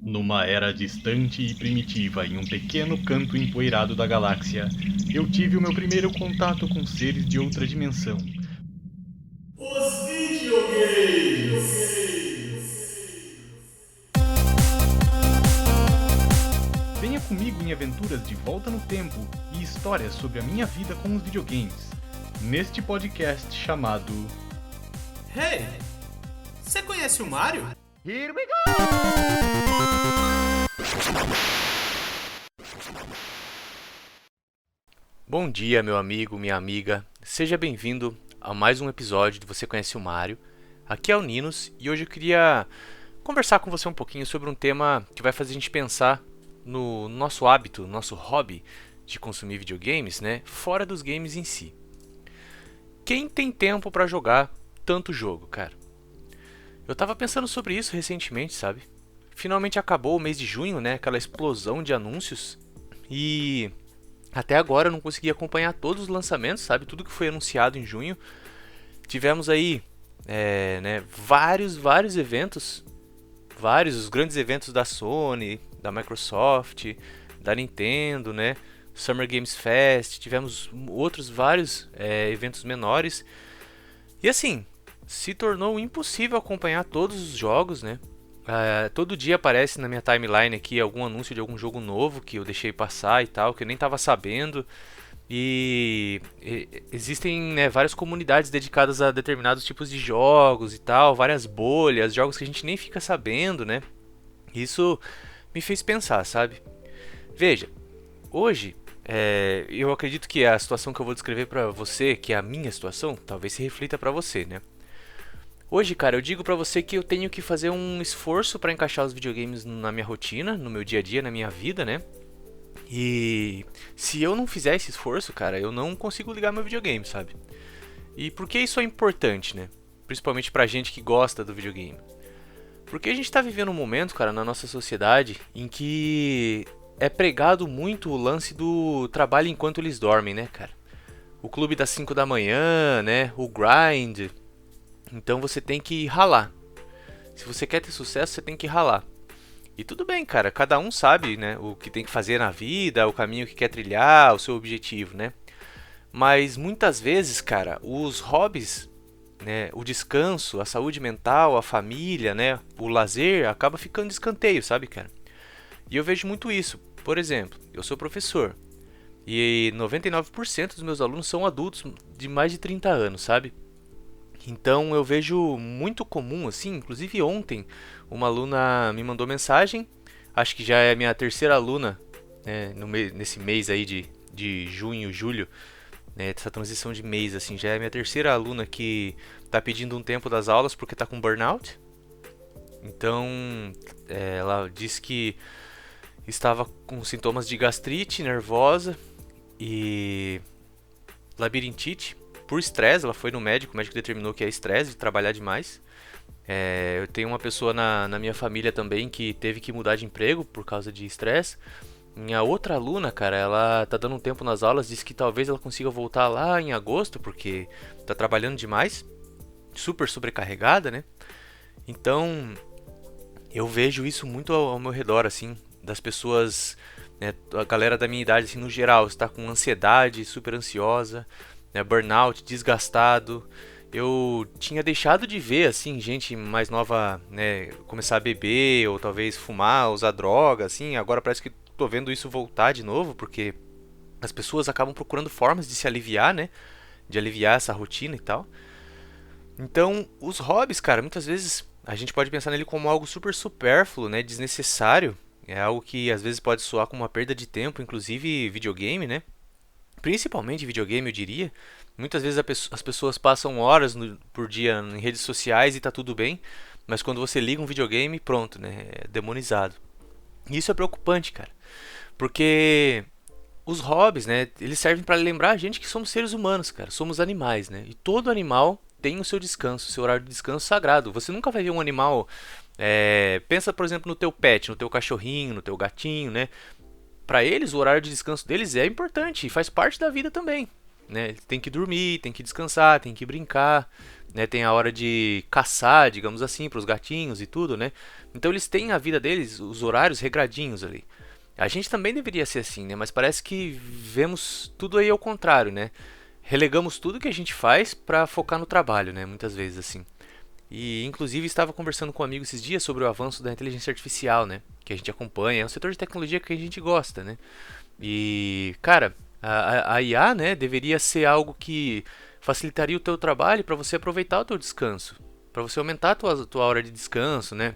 Numa era distante e primitiva, em um pequeno canto empoeirado da galáxia, eu tive o meu primeiro contato com seres de outra dimensão. Os videogames! Venha comigo em aventuras de volta no tempo e histórias sobre a minha vida com os videogames. Neste podcast chamado Hey, você conhece o Mario? Here we go! Bom dia, meu amigo, minha amiga. Seja bem-vindo a mais um episódio de Você Conhece o Mario. Aqui é o Ninos e hoje eu queria conversar com você um pouquinho sobre um tema que vai fazer a gente pensar no nosso hábito, no nosso hobby de consumir videogames, né? Fora dos games em si. Quem tem tempo pra jogar tanto jogo, cara? Eu tava pensando sobre isso recentemente, sabe? Finalmente acabou o mês de junho, né? Aquela explosão de anúncios. E até agora eu não consegui acompanhar todos os lançamentos, sabe? Tudo que foi anunciado em junho. Tivemos aí vários eventos. Os grandes eventos da Sony, da Microsoft, da Nintendo, né? Summer Games Fest. Tivemos outros vários eventos menores. E assim, se tornou impossível acompanhar todos os jogos, né? Todo dia aparece na minha timeline aqui algum anúncio de algum jogo novo que eu deixei passar e tal, que eu nem estava sabendo. E existem, né, várias comunidades dedicadas a determinados tipos de jogos e tal, várias bolhas, jogos que a gente nem fica sabendo, né? Isso me fez pensar, sabe? Veja, hoje eu acredito que a situação que eu vou descrever pra você, que é a minha situação, talvez se reflita pra você, né? Hoje, cara, eu digo pra você que eu tenho que fazer um esforço pra encaixar os videogames na minha rotina, no meu dia a dia, na minha vida, né? E se eu não fizer esse esforço, cara, eu não consigo ligar meu videogame, sabe? E por que isso é importante, né? Principalmente pra gente que gosta do videogame. Porque a gente tá vivendo um momento, cara, na nossa sociedade em que é pregado muito o lance do trabalho enquanto eles dormem, né, cara? O clube das 5 da manhã, né? O grind. Então você tem que ralar. Se você quer ter sucesso, você tem que ralar. E tudo bem, cara, cada um sabe, né, o que tem que fazer na vida, o caminho que quer trilhar, o seu objetivo, né? Mas muitas vezes, cara, os hobbies, né, o descanso, a saúde mental, a família, né, o lazer, acaba ficando de escanteio, sabe, cara? E eu vejo muito isso. Por exemplo, eu sou professor e 99% dos meus alunos são adultos de mais de 30 anos, sabe? Então eu vejo muito comum, assim, inclusive ontem uma aluna me mandou mensagem, acho que já é a minha terceira aluna, né, nesse mês aí de junho, julho, né, essa transição de mês, assim, já é a minha terceira aluna que está pedindo um tempo das aulas porque está com burnout. Então ela disse que estava com sintomas de gastrite nervosa e labirintite. Por estresse, ela foi no médico, o médico determinou que é estresse de trabalhar demais. Eu tenho uma pessoa na minha família também que teve que mudar de emprego por causa de estresse. Minha outra aluna, cara, ela tá dando um tempo nas aulas, disse que talvez ela consiga voltar lá em agosto, porque tá trabalhando demais, super sobrecarregada, né? Então, eu vejo isso muito ao meu redor, assim, das pessoas, né, a galera da minha idade, assim, no geral, está com ansiedade, super ansiosa, né, burnout, desgastado. Eu tinha deixado de ver, assim, gente mais nova, né, começar a beber ou talvez fumar, usar droga, assim. Agora parece que tô vendo isso voltar de novo, porque as pessoas acabam procurando formas de se aliviar, né, de aliviar essa rotina e tal. Então, os hobbies, cara, muitas vezes a gente pode pensar nele como algo super supérfluo, né, desnecessário. É algo que às vezes pode soar como uma perda de tempo, inclusive videogame, né? Principalmente videogame, eu diria. Muitas vezes as pessoas passam horas por dia em redes sociais e tá tudo bem, mas quando você liga um videogame, pronto, né? É demonizado. E isso é preocupante, cara, porque os hobbies, né? Eles servem para lembrar a gente que somos seres humanos, cara. Somos animais, né? E todo animal tem o seu descanso, o seu horário de descanso sagrado. Você nunca vai ver um animal. Pensa, por exemplo, no teu pet, no teu cachorrinho, no teu gatinho, né? Para eles, o horário de descanso deles é importante e faz parte da vida também. né? Ele tem que dormir, tem que descansar, tem que brincar, né? Tem a hora de caçar, digamos assim, para os gatinhos e tudo, né? Então eles têm a vida deles, os horários regradinhos ali. A gente também deveria ser assim, né? Mas parece que vemos tudo aí ao contrário, né? Relegamos tudo que a gente faz para focar no trabalho, né? Muitas vezes assim. E inclusive estava conversando com um amigo esses dias sobre o avanço da inteligência artificial, né? Que a gente acompanha, é um setor de tecnologia que a gente gosta, né? E, cara, a IA, né, deveria ser algo que facilitaria o teu trabalho para você aproveitar o teu descanso, para você aumentar a tua hora de descanso, né?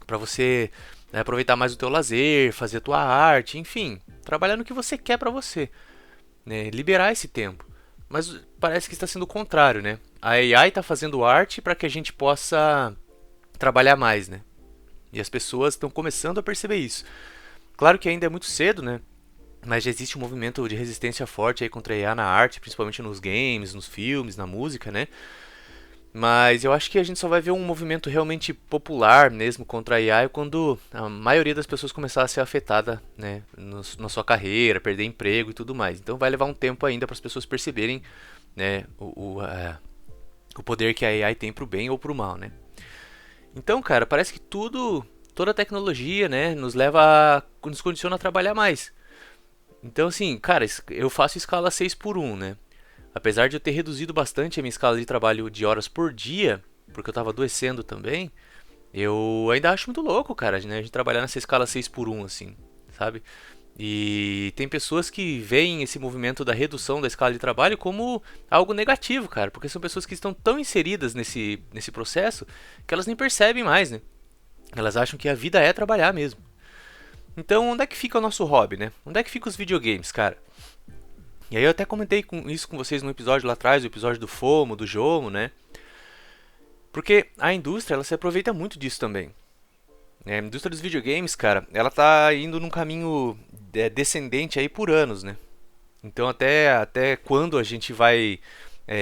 Para você, né, aproveitar mais o teu lazer, fazer a tua arte, enfim, trabalhar no que você quer para você, né? Liberar esse tempo. Mas parece que está sendo o contrário, né? A AI está fazendo arte para que a gente possa trabalhar mais, né? E as pessoas estão começando a perceber isso. Claro que ainda é muito cedo, né? Mas já existe um movimento de resistência forte aí contra a IA na arte, principalmente nos games, nos filmes, na música, né? Mas eu acho que a gente só vai ver um movimento realmente popular mesmo contra a AI quando a maioria das pessoas começar a ser afetada, né, na sua carreira, perder emprego e tudo mais. Então vai levar um tempo ainda para as pessoas perceberem, né, o poder que a AI tem pro bem ou pro mal, né? Então, cara, parece que toda a tecnologia, né, nos condiciona a trabalhar mais. Então, assim, cara, eu faço escala 6 por 1, né? Apesar de eu ter reduzido bastante a minha escala de trabalho de horas por dia, porque eu tava adoecendo também, eu ainda acho muito louco, cara, né? A gente trabalhar nessa escala 6 por 1, assim, sabe? E tem pessoas que veem esse movimento da redução da escala de trabalho como algo negativo, cara, porque são pessoas que estão tão inseridas nesse processo que elas nem percebem mais, né? Elas acham que a vida é trabalhar mesmo. Então, onde é que fica o nosso hobby, né? Onde é que ficam os videogames, cara? E aí eu até comentei isso com vocês no episódio lá atrás, o episódio do FOMO, do JOMO, né? Porque a indústria, ela se aproveita muito disso também. A indústria dos videogames, cara, ela tá indo num caminho descendente aí por anos, né? Então até quando a gente vai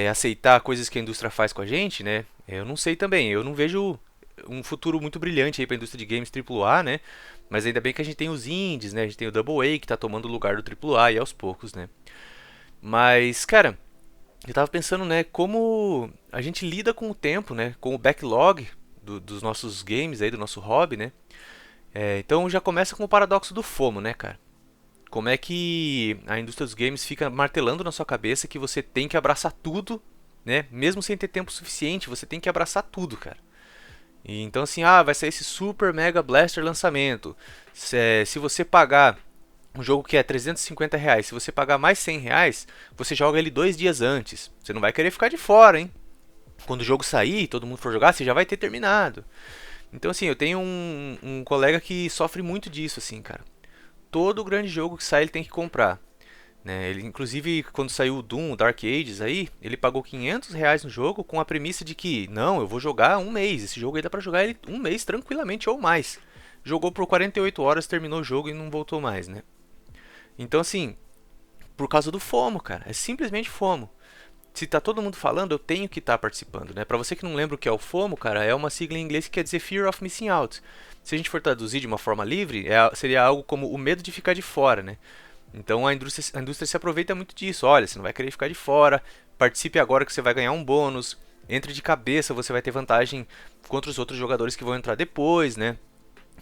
aceitar coisas que a indústria faz com a gente, né? Eu não sei também, eu não vejo um futuro muito brilhante aí pra indústria de games AAA, né? Mas ainda bem que a gente tem os indies, né? A gente tem o Double A que tá tomando o lugar do AAA e aos poucos, né? Mas, cara, eu tava pensando, né, como a gente lida com o tempo, né, com o backlog dos nossos games aí, do nosso hobby, né? Então já começa com o paradoxo do FOMO, né, cara? Como é que a indústria dos games fica martelando na sua cabeça que você tem que abraçar tudo, né? Mesmo sem ter tempo suficiente, você tem que abraçar tudo, cara. E então assim, vai sair esse Super Mega Blaster lançamento. Se você pagar um jogo que é R$ 350, se você pagar mais R$ 100, você joga ele 2 dias antes. Você não vai querer ficar de fora, hein? Quando o jogo sair, todo mundo for jogar, você já vai ter terminado. Então assim, eu tenho um colega que sofre muito disso, assim, cara. Todo grande jogo que sai ele tem que comprar, né? Ele, inclusive, quando saiu o Doom, o Dark Ages aí, ele pagou R$ 500 no jogo com a premissa de que, não, eu vou jogar um mês. Esse jogo aí dá pra jogar ele um mês tranquilamente ou mais. Jogou por 48 horas, terminou o jogo e não voltou mais, né? Então, assim, por causa do FOMO, cara. É simplesmente FOMO. Se tá todo mundo falando, eu tenho que estar participando, né? Pra você que não lembra o que é o FOMO, cara, é uma sigla em inglês que quer dizer Fear of Missing Out. Se a gente for traduzir de uma forma livre, seria algo como o medo de ficar de fora, né? Então a indústria se aproveita muito disso. Olha, você não vai querer ficar de fora, participe agora que você vai ganhar um bônus, entre de cabeça, você vai ter vantagem contra os outros jogadores que vão entrar depois, né?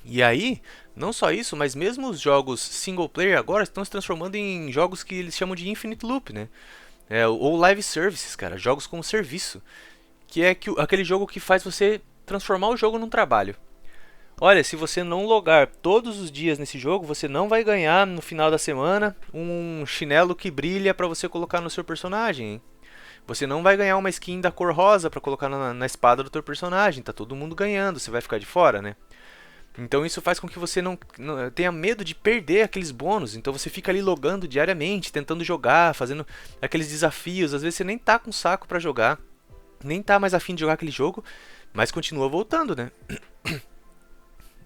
E aí, não só isso, mas mesmo os jogos single player agora estão se transformando em jogos que eles chamam de Infinite Loop, né? Ou live services, cara, jogos como serviço, que é aquele jogo que faz você transformar o jogo num trabalho. Olha, se você não logar todos os dias nesse jogo, você não vai ganhar no final da semana um chinelo que brilha para você colocar no seu personagem, hein? Você não vai ganhar uma skin da cor rosa para colocar na espada do teu personagem. Tá todo mundo ganhando, você vai ficar de fora, né? Então isso faz com que você não tenha medo de perder aqueles bônus. Então você fica ali logando diariamente, tentando jogar, fazendo aqueles desafios. Às vezes você nem tá com saco pra jogar, nem tá mais afim de jogar aquele jogo, mas continua voltando, né?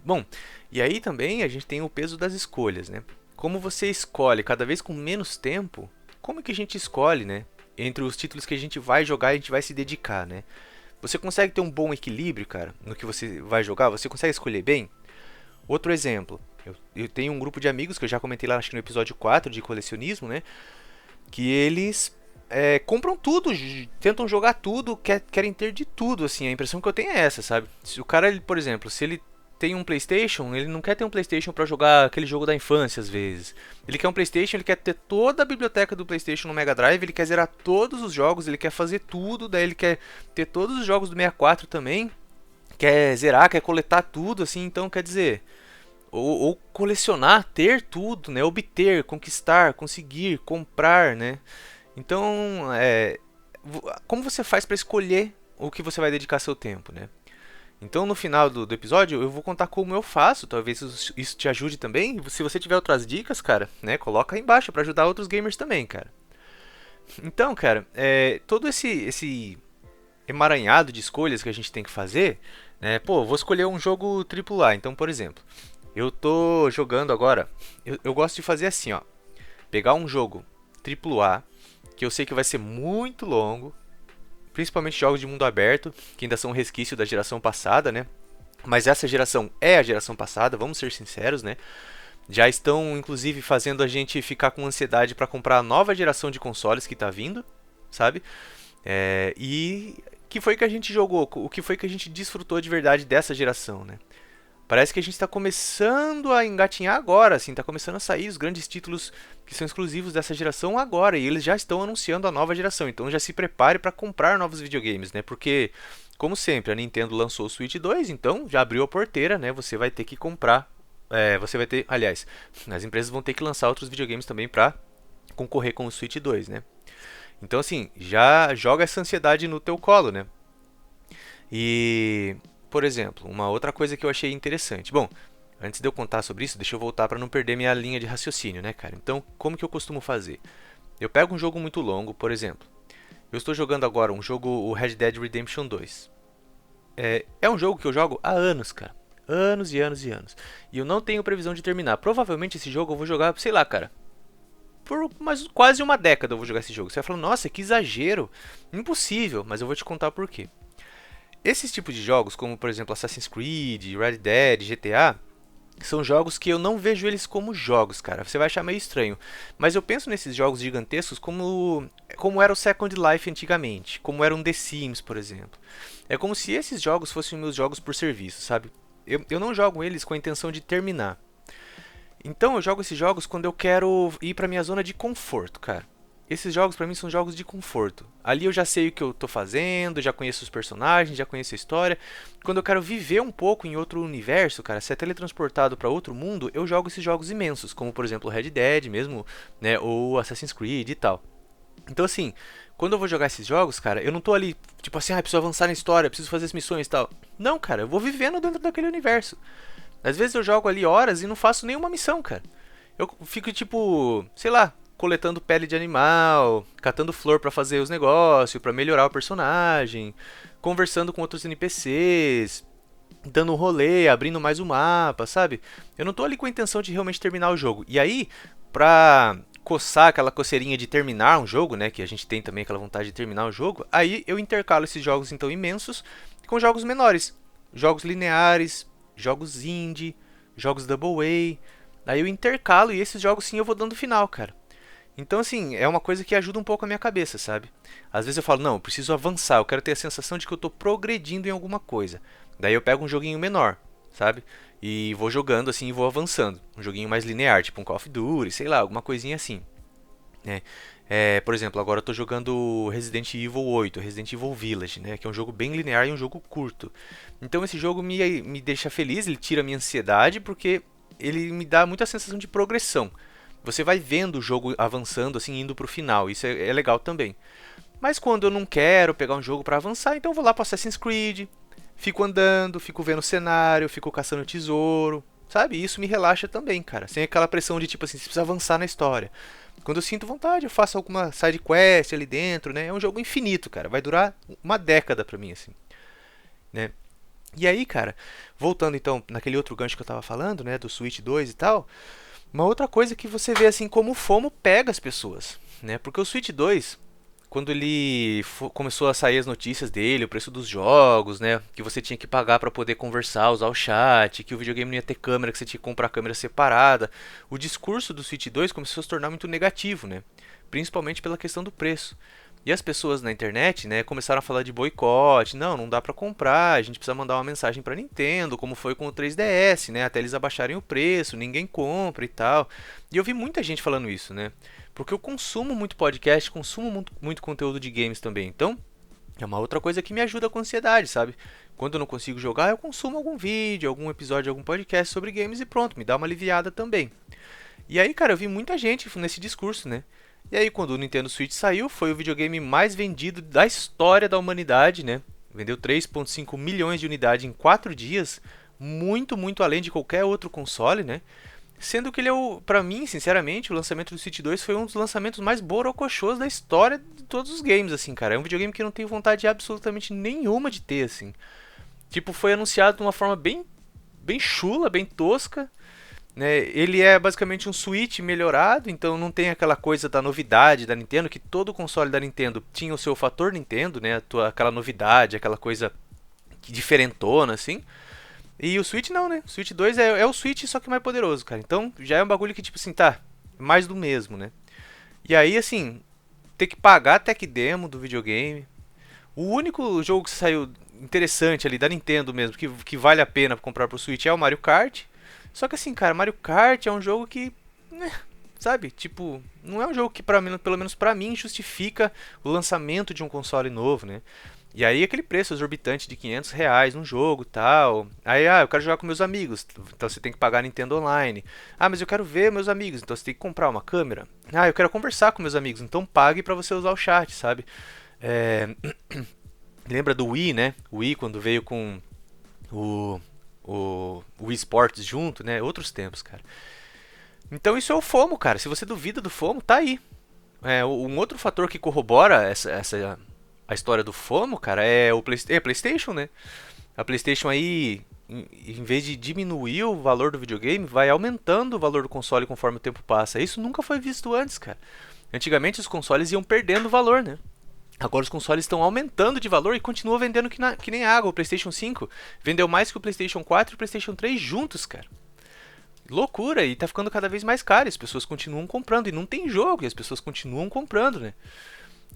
Bom, e aí também a gente tem o peso das escolhas, né? Como você escolhe cada vez com menos tempo, como é que a gente escolhe, né? Entre os títulos que a gente vai jogar e a gente vai se dedicar, né? Você consegue ter um bom equilíbrio, cara, no que você vai jogar? Você consegue escolher bem? Outro exemplo, eu tenho um grupo de amigos que eu já comentei lá, acho que no episódio 4 de colecionismo, né? Que eles compram tudo, tentam jogar tudo, querem ter de tudo, assim. A impressão que eu tenho é essa, sabe? Se o cara, por exemplo, se ele tem um PlayStation, ele não quer ter um PlayStation pra jogar aquele jogo da infância, às vezes. Ele quer um PlayStation, ele quer ter toda a biblioteca do PlayStation no Mega Drive, ele quer zerar todos os jogos, ele quer fazer tudo, daí ele quer ter todos os jogos do 64 também, quer zerar, quer coletar tudo, assim. Então, quer dizer, ou colecionar, ter tudo, né? Obter, conquistar, conseguir, comprar, né? Então, como você faz para escolher o que você vai dedicar seu tempo, né? Então, no final do episódio, eu vou contar como eu faço. Talvez isso te ajude também. Se você tiver outras dicas, cara, né? Coloca aí embaixo para ajudar outros gamers também, cara. Então, cara, todo esse emaranhado de escolhas que a gente tem que fazer, né? Pô, vou escolher um jogo AAA. Então, por exemplo, eu tô jogando agora. Eu gosto de fazer assim, ó. Pegar um jogo AAA, que eu sei que vai ser muito longo, principalmente jogos de mundo aberto, que ainda são um resquício da geração passada, né? Mas essa geração é a geração passada, vamos ser sinceros, né? Já estão, inclusive, fazendo a gente ficar com ansiedade para comprar a nova geração de consoles que está vindo, sabe? E que foi que a gente jogou, o que foi que a gente desfrutou de verdade dessa geração, né? Parece que a gente está começando a engatinhar agora, assim, está começando a sair os grandes títulos que são exclusivos dessa geração agora, e eles já estão anunciando a nova geração, então já se prepare para comprar novos videogames, né? Porque, como sempre, a Nintendo lançou o Switch 2, então já abriu a porteira, né? Você vai ter que comprar, aliás, as empresas vão ter que lançar outros videogames também para concorrer com o Switch 2, né? Então, assim, já joga essa ansiedade no teu colo, né? E, por exemplo, uma outra coisa que eu achei interessante. Bom, antes de eu contar sobre isso, deixa eu voltar para não perder minha linha de raciocínio, né, cara? Então, como que eu costumo fazer? Eu pego um jogo muito longo, por exemplo. Eu estou jogando agora um jogo, o Red Dead Redemption 2. É um jogo que eu jogo há anos, cara. Anos e anos e anos. E eu não tenho previsão de terminar. Provavelmente esse jogo eu vou jogar, sei lá, cara, por quase uma década eu vou jogar esse jogo. Você vai falar, nossa, que exagero. Impossível, mas eu vou te contar por quê. Esses tipos de jogos, como por exemplo Assassin's Creed, Red Dead, GTA, são jogos que eu não vejo eles como jogos, cara. Você vai achar meio estranho. Mas eu penso nesses jogos gigantescos como era o Second Life antigamente. Como era um The Sims, por exemplo. É como se esses jogos fossem meus jogos por serviço, sabe? Eu não jogo eles com a intenção de terminar. Então eu jogo esses jogos quando eu quero ir pra minha zona de conforto, cara. Esses jogos pra mim são jogos de conforto. Ali eu já sei o que eu tô fazendo, já conheço os personagens, já conheço a história. Quando eu quero viver um pouco em outro universo, cara, ser teletransportado pra outro mundo, eu jogo esses jogos imensos, como por exemplo Red Dead mesmo, né, ou Assassin's Creed e tal. Então assim, quando eu vou jogar esses jogos, cara, eu não tô ali, tipo assim, preciso avançar na história, preciso fazer as missões e tal. Não, cara, eu vou vivendo dentro daquele universo. Às vezes eu jogo ali horas e não faço nenhuma missão, cara. Eu fico tipo, sei lá, coletando pele de animal, catando flor pra fazer os negócios, pra melhorar o personagem, conversando com outros NPCs, dando um rolê, abrindo mais o mapa, sabe? Eu não tô ali com a intenção de realmente terminar o jogo. E aí, pra coçar aquela coceirinha de terminar um jogo, né, que a gente tem também aquela vontade de terminar o jogo, aí eu intercalo esses jogos então imensos com jogos menores, jogos lineares, jogos indie, jogos double A. Aí eu intercalo e esses jogos sim eu vou dando final, cara. Então assim, é uma coisa que ajuda um pouco a minha cabeça, sabe? Às vezes eu falo, não, eu preciso avançar, eu quero ter a sensação de que eu tô progredindo em alguma coisa. Daí eu pego um joguinho menor, sabe? E vou jogando assim e vou avançando. Um joguinho mais linear, tipo um Call of Duty, sei lá, alguma coisinha assim, né? Por exemplo, agora eu tô jogando Resident Evil 8, Resident Evil Village, né? Que é um jogo bem linear e um jogo curto. Então esse jogo me deixa feliz, ele tira a minha ansiedade, porque ele me dá muita sensação de progressão. Você vai vendo o jogo avançando, assim, indo pro final, isso é legal também. Mas quando eu não quero pegar um jogo para avançar, então eu vou lá pro Assassin's Creed, fico andando, fico vendo o cenário, fico caçando tesouro, sabe? Isso me relaxa também, cara, sem aquela pressão de tipo assim, você precisa avançar na história. Quando eu sinto vontade, eu faço alguma side quest ali dentro, né? É um jogo infinito, cara. Vai durar uma década pra mim, assim, né? E aí, cara, voltando então naquele outro gancho que eu tava falando, né? Do Switch 2 e tal. Uma outra coisa que você vê, assim, como o FOMO pega as pessoas, né? Porque o Switch 2, quando ele começou a sair as notícias dele, o preço dos jogos, né? Que você tinha que pagar para poder conversar, usar o chat, que o videogame não ia ter câmera, que você tinha que comprar câmera separada. O discurso do Switch 2 começou a se tornar muito negativo, né? Principalmente pela questão do preço. E as pessoas na internet, né, começaram a falar de boicote, não dá pra comprar, a gente precisa mandar uma mensagem pra Nintendo, como foi com o 3DS, né, até eles abaixarem o preço, ninguém compra e tal. E eu vi muita gente falando isso, né, porque eu consumo muito podcast, consumo muito conteúdo de games também, então é uma outra coisa que me ajuda com a ansiedade, sabe? Quando eu não consigo jogar, eu consumo algum vídeo, algum episódio, algum podcast sobre games e pronto, me dá uma aliviada também. E aí, cara, eu vi muita gente nesse discurso, né? E aí, quando o Nintendo Switch saiu, foi o videogame mais vendido da história da humanidade, né? Vendeu 3,5 milhões de unidades em 4 dias, muito além de qualquer outro console, né? Sendo que ele é pra mim, sinceramente, o lançamento do Switch 2 foi um dos lançamentos mais borocochôs da história de todos os games, assim, cara. É um videogame que eu não tenho vontade absolutamente nenhuma de ter, assim. Tipo, foi anunciado de uma forma bem chula, bem tosca, né? Ele é basicamente um Switch melhorado, então não tem aquela coisa da novidade da Nintendo, que todo console da Nintendo tinha o seu fator Nintendo, né? Aquela novidade, aquela coisa diferentona, assim. E o Switch não, né? O Switch 2 é o Switch, só que mais poderoso, cara. Então já é um bagulho que, tipo assim, tá, mais do mesmo, né? E aí, assim, ter que pagar a tech demo do videogame. O único jogo que saiu interessante ali da Nintendo mesmo, que vale a pena comprar pro Switch é o Mario Kart. Só que assim, cara, Mario Kart é um jogo que, né, sabe, tipo, não é um jogo que pelo menos pra mim justifica o lançamento de um console novo, né? E aí aquele preço exorbitante de R$ 500 num jogo, tal. Aí, eu quero jogar com meus amigos, então você tem que pagar Nintendo Online. Ah, mas eu quero ver meus amigos, então você tem que comprar uma câmera. Ah, eu quero conversar com meus amigos, então pague pra você usar o chat, sabe? É... Lembra do Wii, né? O Wii quando veio com o Wii Sports junto, né? Outros tempos, cara. Então isso é o FOMO, cara. Se você duvida do FOMO, tá aí. Um outro fator que corrobora a história do FOMO, cara, é o PlayStation, né? A PlayStation aí, em vez de diminuir o valor do videogame, vai aumentando o valor do console conforme o tempo passa. Isso nunca foi visto antes, cara. Antigamente os consoles iam perdendo valor, né? Agora os consoles estão aumentando de valor e continua vendendo que nem água. O PlayStation 5 vendeu mais que o PlayStation 4 e o PlayStation 3 juntos, cara. Loucura, e tá ficando cada vez mais caro. E as pessoas continuam comprando. E não tem jogo, e as pessoas continuam comprando, né?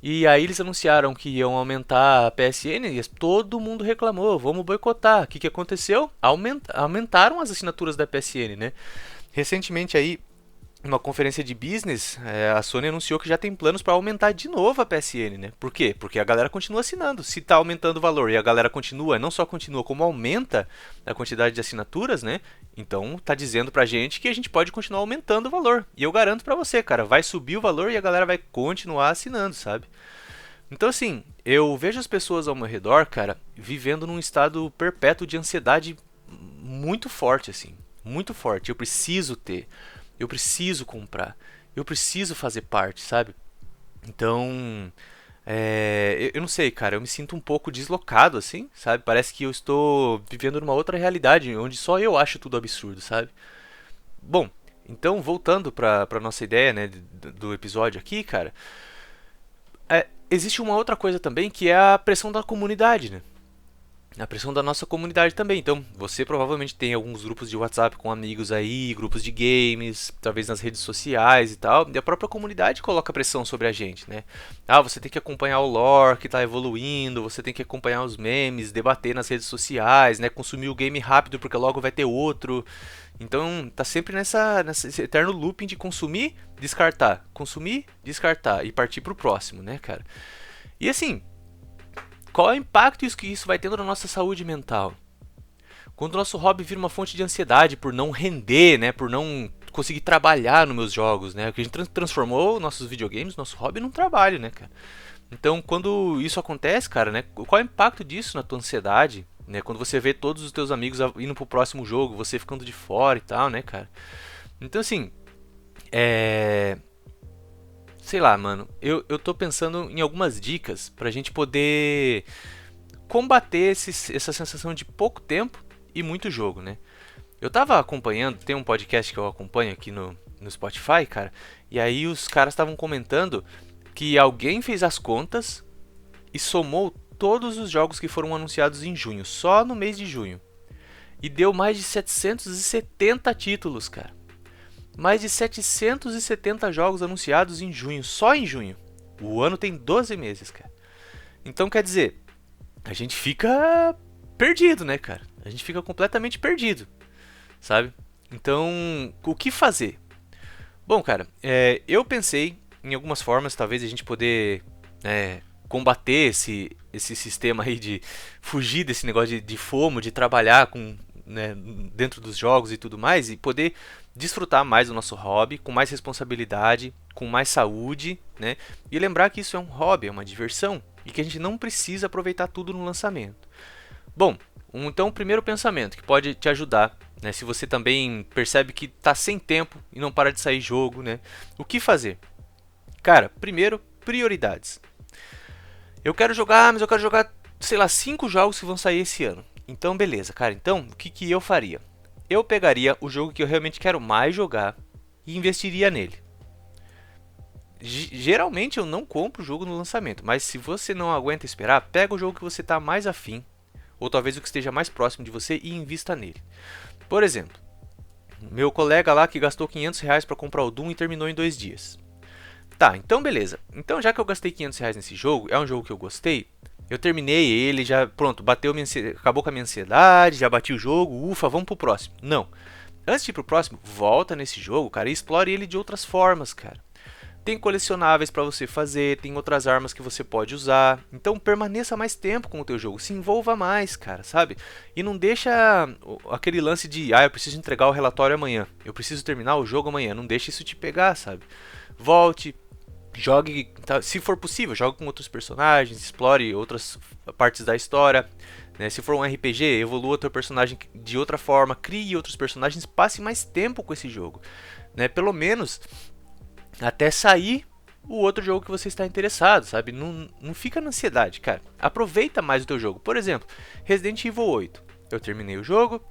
E aí eles anunciaram que iam aumentar a PSN e todo mundo reclamou. Vamos boicotar. O que aconteceu? Aumentaram as assinaturas da PSN, né? Recentemente aí, numa conferência de business, a Sony anunciou que já tem planos para aumentar de novo a PSN, né? Por quê? Porque a galera continua assinando. Se tá aumentando o valor e a galera continua, não só continua, como aumenta a quantidade de assinaturas, né? Então tá dizendo pra gente que a gente pode continuar aumentando o valor. E eu garanto pra você, cara, vai subir o valor e a galera vai continuar assinando, sabe? Então assim, eu vejo as pessoas ao meu redor, cara, vivendo num estado perpétuo de ansiedade muito forte, assim. Muito forte. Eu preciso ter. Eu preciso comprar, eu preciso fazer parte, sabe? Então, eu não sei, cara, eu me sinto um pouco deslocado, assim, sabe? Parece que eu estou vivendo numa outra realidade, onde só eu acho tudo absurdo, sabe? Bom, então, voltando pra nossa ideia, né, do episódio aqui, cara, existe uma outra coisa também, que é a pressão da comunidade, né? A pressão da nossa comunidade também. Então, você provavelmente tem alguns grupos de WhatsApp com amigos aí, grupos de games, talvez nas redes sociais e tal. E a própria comunidade coloca pressão sobre a gente, né? Ah, você tem que acompanhar o lore que está evoluindo, você tem que acompanhar os memes, debater nas redes sociais, né? Consumir o game rápido porque logo vai ter outro. Então, tá sempre nesse eterno looping de consumir, descartar e partir pro próximo, né, cara? E assim, qual é o impacto que isso vai tendo na nossa saúde mental? Quando o nosso hobby vira uma fonte de ansiedade por não render, né, por não conseguir trabalhar nos meus jogos, né? Porque a gente transformou nossos videogames, nosso hobby num trabalho, né, cara? Então, quando isso acontece, cara, né, qual é o impacto disso na tua ansiedade, né? Quando você vê todos os teus amigos indo pro próximo jogo, você ficando de fora e tal, né, cara? Então, assim, sei lá, mano, eu tô pensando em algumas dicas pra gente poder combater essa sensação de pouco tempo e muito jogo, né? Eu tava acompanhando, tem um podcast que eu acompanho aqui no Spotify, cara, e aí os caras estavam comentando que alguém fez as contas e somou todos os jogos que foram anunciados em junho, só no mês de junho. E deu mais de 770 títulos, cara. Mais de 770 jogos anunciados em junho, só em junho. O ano tem 12 meses, cara. Então, quer dizer, a gente fica perdido, né, cara? A gente fica completamente perdido, sabe? Então, o que fazer? Bom, cara, eu pensei em algumas formas, talvez a gente poder combater esse sistema aí de fugir desse negócio de FOMO, de trabalhar com, né, dentro dos jogos e tudo mais, e poder desfrutar mais do nosso hobby, com mais responsabilidade, com mais saúde, né? E lembrar que isso é um hobby, é uma diversão, e que a gente não precisa aproveitar tudo no lançamento. Bom, então o primeiro pensamento que pode te ajudar, né, se você também percebe que está sem tempo e não para de sair jogo, né? O que fazer? Cara, primeiro, prioridades. Eu quero jogar, mas eu quero jogar, sei lá, 5 jogos que vão sair esse ano. Então, beleza, cara. Então, o que eu faria? Eu pegaria o jogo que eu realmente quero mais jogar e investiria nele. Geralmente eu não compro o jogo no lançamento, mas se você não aguenta esperar, pega o jogo que você está mais afim, ou talvez o que esteja mais próximo de você e invista nele. Por exemplo, meu colega lá que gastou R$500 para comprar o Doom e terminou em 2 dias. Tá, então beleza. Então já que eu gastei R$500 nesse jogo, é um jogo que eu gostei, eu terminei ele, já pronto, acabou com a minha ansiedade, já bati o jogo, ufa, vamos pro próximo. Não. Antes de ir pro próximo, volta nesse jogo, cara, e explore ele de outras formas, cara. Tem colecionáveis para você fazer, tem outras armas que você pode usar. Então permaneça mais tempo com o teu jogo, se envolva mais, cara, sabe? E não deixa aquele lance de, eu preciso entregar o relatório amanhã, eu preciso terminar o jogo amanhã, não deixa isso te pegar, sabe? Volte, jogue, se for possível, jogue com outros personagens, explore outras partes da história, né? Se for um RPG, evolua teu personagem de outra forma, crie outros personagens, passe mais tempo com esse jogo, né? Pelo menos até sair o outro jogo que você está interessado, sabe? Não fica na ansiedade, cara. Aproveita mais o teu jogo. Por exemplo, Resident Evil 8. Eu terminei o jogo,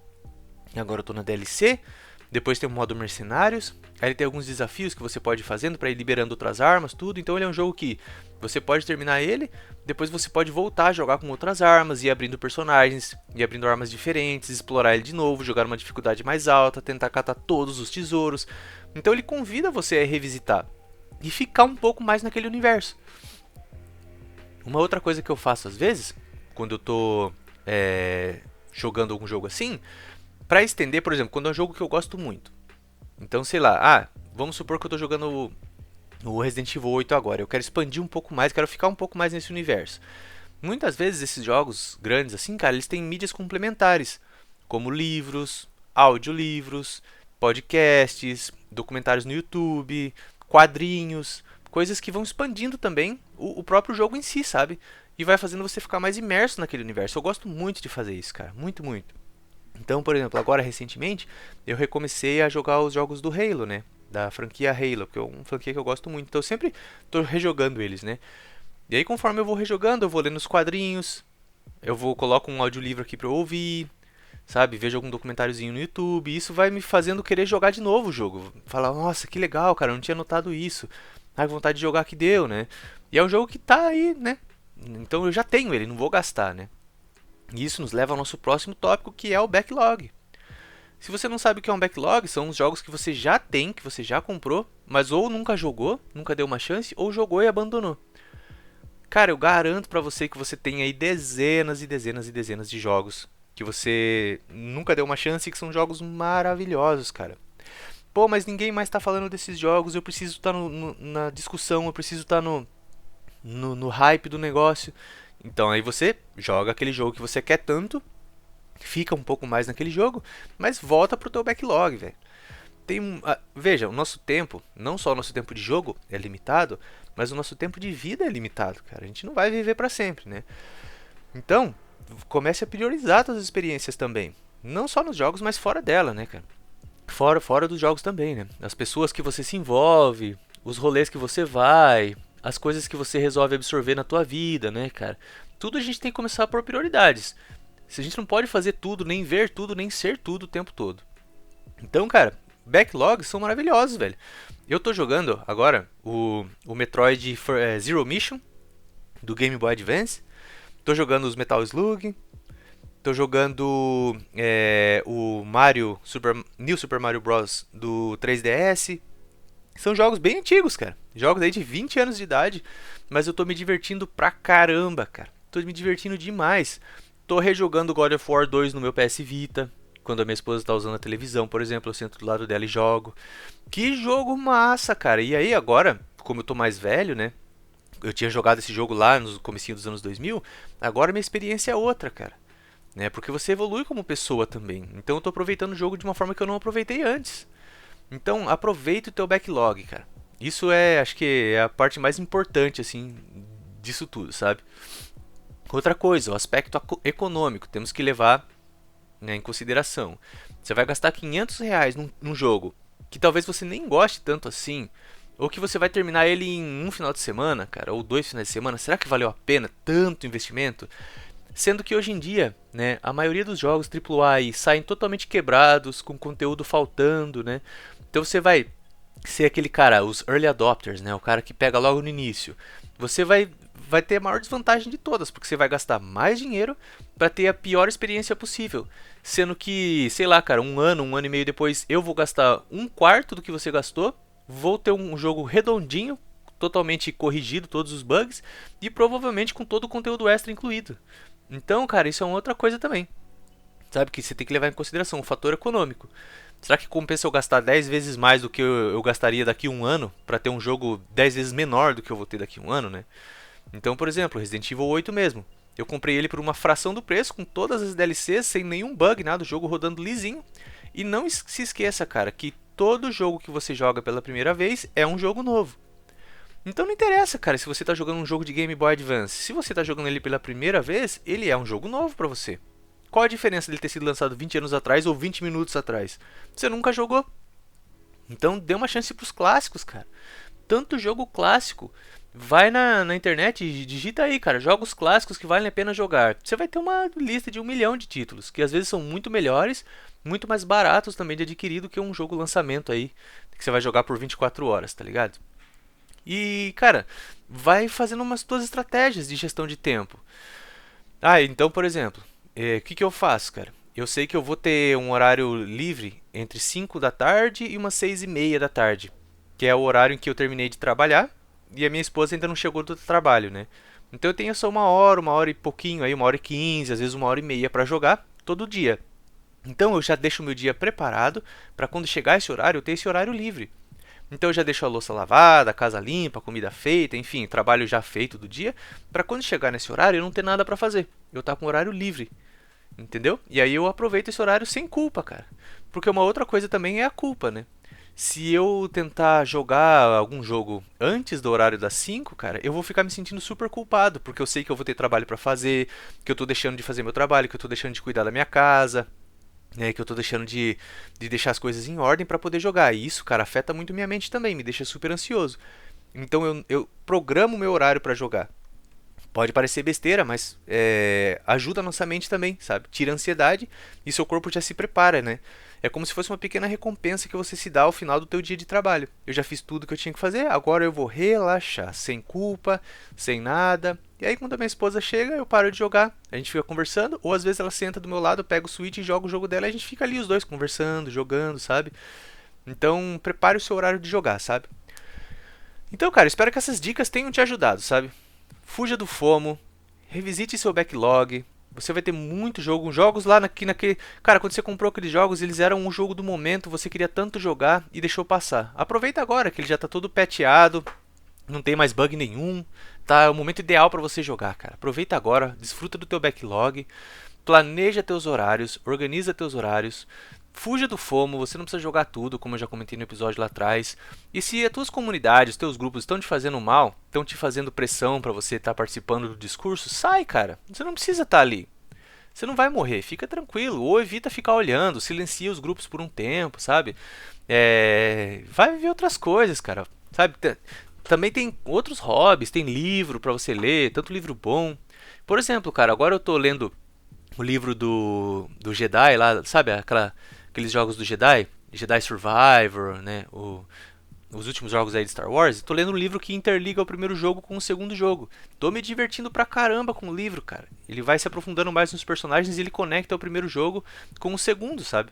agora eu tô na DLC, depois tem o modo Mercenários, aí ele tem alguns desafios que você pode ir fazendo para ir liberando outras armas, tudo. Então ele é um jogo que você pode terminar ele, depois você pode voltar a jogar com outras armas, ir abrindo personagens, ir abrindo armas diferentes, explorar ele de novo, jogar uma dificuldade mais alta, tentar catar todos os tesouros. Então ele convida você a revisitar e ficar um pouco mais naquele universo. Uma outra coisa que eu faço às vezes, quando eu tô jogando algum jogo assim, para estender, por exemplo, quando é um jogo que eu gosto muito. Então, sei lá, vamos supor que eu tô jogando o Resident Evil 8 agora. Eu quero expandir um pouco mais, quero ficar um pouco mais nesse universo. Muitas vezes esses jogos grandes assim, cara, eles têm mídias complementares, como livros, audiolivros, podcasts, documentários no YouTube, quadrinhos, coisas que vão expandindo também o próprio jogo em si, sabe? E vai fazendo você ficar mais imerso naquele universo. Eu gosto muito de fazer isso, cara, muito, muito. Então, por exemplo, agora recentemente, eu recomecei a jogar os jogos do Halo, né? Da franquia Halo, que é uma franquia que eu gosto muito. Então eu sempre tô rejogando eles, né? E aí conforme eu vou rejogando, eu vou lendo os quadrinhos, coloco um audiolivro aqui pra eu ouvir, sabe? Vejo algum documentáriozinho no YouTube, e isso vai me fazendo querer jogar de novo o jogo. Falar, nossa, que legal, cara, eu não tinha notado isso. A vontade de jogar que deu, né? E é um jogo que tá aí, né? Então eu já tenho ele, não vou gastar, né? E isso nos leva ao nosso próximo tópico, que é o backlog. Se você não sabe o que é um backlog, são os jogos que você já tem, que você já comprou, mas ou nunca jogou, nunca deu uma chance, ou jogou e abandonou. Cara, eu garanto pra você que você tem aí dezenas e dezenas e dezenas de jogos que você nunca deu uma chance e que são jogos maravilhosos, cara. Pô, mas ninguém mais tá falando desses jogos, eu preciso estar na discussão, eu preciso estar no hype do negócio. Então aí você joga aquele jogo que você quer tanto, fica um pouco mais naquele jogo, mas volta pro teu backlog, velho. Veja, o nosso tempo, não só o nosso tempo de jogo é limitado, mas o nosso tempo de vida é limitado, cara. A gente não vai viver pra sempre, né? Então, comece a priorizar suas experiências também. Não só nos jogos, mas fora dela, né, cara? Fora dos jogos também, né? As pessoas que você se envolve, os rolês que você vai, as coisas que você resolve absorver na tua vida, né, cara? Tudo a gente tem que começar por prioridades. Se a gente não pode fazer tudo, nem ver tudo, nem ser tudo o tempo todo. Então, cara, backlogs são maravilhosos, velho. Eu tô jogando agora o Metroid Zero Mission do Game Boy Advance. Tô jogando os Metal Slug. Tô jogando o New Super Mario Bros. Do 3DS. São jogos bem antigos, cara. Jogos aí de 20 anos de idade. Mas eu tô me divertindo pra caramba, cara. Tô me divertindo demais. Tô rejogando God of War 2 no meu PS Vita. Quando a minha esposa tá usando a televisão, por exemplo, eu sento do lado dela e jogo. Que jogo massa, cara. E aí agora, como eu tô mais velho, né? Eu tinha jogado esse jogo lá no comecinho dos anos 2000. Agora minha experiência é outra, cara. Né? Porque você evolui como pessoa também. Então eu tô aproveitando o jogo de uma forma que eu não aproveitei antes. Então aproveita o teu backlog, cara. Isso acho que é a parte mais importante, assim, disso tudo, sabe? Outra coisa, o aspecto econômico, temos que levar, né, em consideração. Você vai gastar R$ 500 num jogo que talvez você nem goste tanto assim, ou que você vai terminar ele em um final de semana, cara, ou 2 finais de semana. Será que valeu a pena tanto investimento? Sendo que hoje em dia, né, a maioria dos jogos AAA aí saem totalmente quebrados, com conteúdo faltando, né? Então você vai ser aquele cara, os early adopters, né, o cara que pega logo no início. Você vai ter a maior desvantagem de todas, porque você vai gastar mais dinheiro para ter a pior experiência possível. Sendo que, sei lá, cara, um ano e meio depois, eu vou gastar 1/4 do que você gastou, vou ter um jogo redondinho, totalmente corrigido, todos os bugs, e provavelmente com todo o conteúdo extra incluído. Então, cara, isso é uma outra coisa também. Sabe, que você tem que levar em consideração o fator econômico. Será que compensa eu gastar 10 vezes mais do que eu gastaria daqui a um ano para ter um jogo 10 vezes menor do que eu vou ter daqui a um ano, né? Então, por exemplo, Resident Evil 8 mesmo. Eu comprei ele por uma fração do preço, com todas as DLCs, sem nenhum bug, nada, o jogo rodando lisinho. E não se esqueça, cara, que todo jogo que você joga pela primeira vez é um jogo novo. Então não interessa, cara, se você está jogando um jogo de Game Boy Advance. Se você está jogando ele pela primeira vez, ele é um jogo novo para você. Qual a diferença dele ter sido lançado 20 anos atrás ou 20 minutos atrás? Você nunca jogou. Então dê uma chance pros clássicos, cara. Tanto jogo clássico. Vai na internet e digita aí, cara, jogos clássicos que valem a pena jogar. Você vai ter uma lista de 1 milhão de títulos, que às vezes são muito melhores, muito mais baratos também de adquirir do que um jogo lançamento aí, que você vai jogar por 24 horas, tá ligado? E, cara, vai fazendo umas tuas estratégias de gestão de tempo. Então, por exemplo, o que eu faço, cara? Eu sei que eu vou ter um horário livre entre 5 da tarde e umas 6:30 da tarde, que é o horário em que eu terminei de trabalhar e a minha esposa ainda não chegou do trabalho, né? Então eu tenho só uma hora e pouquinho, aí 1h15, às vezes 1h30 para jogar todo dia. Então eu já deixo o meu dia preparado para quando chegar esse horário eu ter esse horário livre. Então eu já deixo a louça lavada, a casa limpa, a comida feita, enfim, trabalho já feito do dia, para quando chegar nesse horário eu não ter nada para fazer. Eu tá com horário livre. Entendeu? E aí eu aproveito esse horário sem culpa, cara. Porque uma outra coisa também é a culpa, né? Se eu tentar jogar algum jogo antes do horário das 5, cara, eu vou ficar me sentindo super culpado, porque eu sei que eu vou ter trabalho pra fazer, que eu tô deixando de fazer meu trabalho, que eu tô deixando de cuidar da minha casa, né, que eu tô deixando de deixar as coisas em ordem pra poder jogar. E isso, cara, afeta muito minha mente também, me deixa super ansioso. Então eu programo o meu horário pra jogar. Pode parecer besteira, mas ajuda a nossa mente também, sabe? Tira a ansiedade e seu corpo já se prepara, né? É como se fosse uma pequena recompensa que você se dá ao final do teu dia de trabalho. Eu já fiz tudo que eu tinha que fazer, agora eu vou relaxar, sem culpa, sem nada. E aí quando a minha esposa chega, eu paro de jogar, a gente fica conversando, ou às vezes ela senta do meu lado, eu pego o Switch e jogo o jogo dela e a gente fica ali os dois conversando, jogando, sabe? Então prepare o seu horário de jogar, sabe? Então, cara, espero que essas dicas tenham te ajudado, sabe? Fuja do FOMO, revisite seu backlog. Você vai ter muito jogo, jogos lá naquele... Cara, quando você comprou aqueles jogos, eles eram um jogo do momento, você queria tanto jogar e deixou passar. Aproveita agora, que ele já tá todo patchado, não tem mais bug nenhum, tá? É o momento ideal para você jogar, cara. Aproveita agora, desfruta do teu backlog, planeja teus horários, organiza teus horários. Fuja do FOMO, você não precisa jogar tudo, como eu já comentei no episódio lá atrás. E se as tuas comunidades, os teus grupos estão te fazendo mal, estão te fazendo pressão para você estar participando do discurso, sai, cara. Você não precisa estar ali. Você não vai morrer, fica tranquilo. Ou evita ficar olhando, silencia os grupos por um tempo, sabe? Vai ver outras coisas, cara. Sabe? Também tem outros hobbies, tem livro para você ler, tanto livro bom. Por exemplo, cara, agora eu tô lendo o livro do Jedi lá, sabe? Aqueles jogos do Jedi, Jedi Survivor, né? Os últimos jogos aí de Star Wars. Tô lendo um livro que interliga o primeiro jogo com o segundo jogo. Tô me divertindo pra caramba com o livro, cara. Ele vai se aprofundando mais nos personagens e ele conecta o primeiro jogo com o segundo, sabe?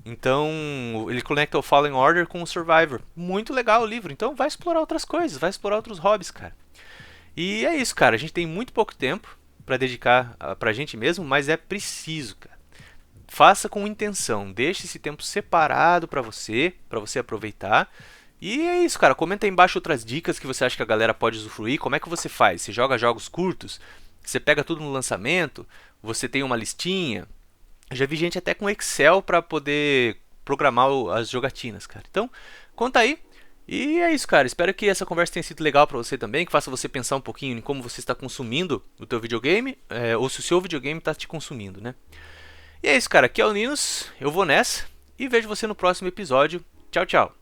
Então, ele conecta o Fallen Order com o Survivor. Muito legal o livro. Então, vai explorar outras coisas, vai explorar outros hobbies, cara. E é isso, cara. A gente tem muito pouco tempo pra dedicar pra gente mesmo, mas é preciso, cara. Faça com intenção. Deixe esse tempo separado pra você aproveitar. E é isso, cara. Comenta aí embaixo outras dicas que você acha que a galera pode usufruir. Como é que você faz? Você joga jogos curtos? Você pega tudo no lançamento? Você tem uma listinha? Eu já vi gente até com Excel para poder programar as jogatinas, cara. Então, conta aí. E é isso, cara. Espero que essa conversa tenha sido legal para você também, que faça você pensar um pouquinho em como você está consumindo o teu videogame, ou se o seu videogame está te consumindo, né? E é isso, cara. Aqui é o Linus. Eu vou nessa e vejo você no próximo episódio. Tchau, tchau.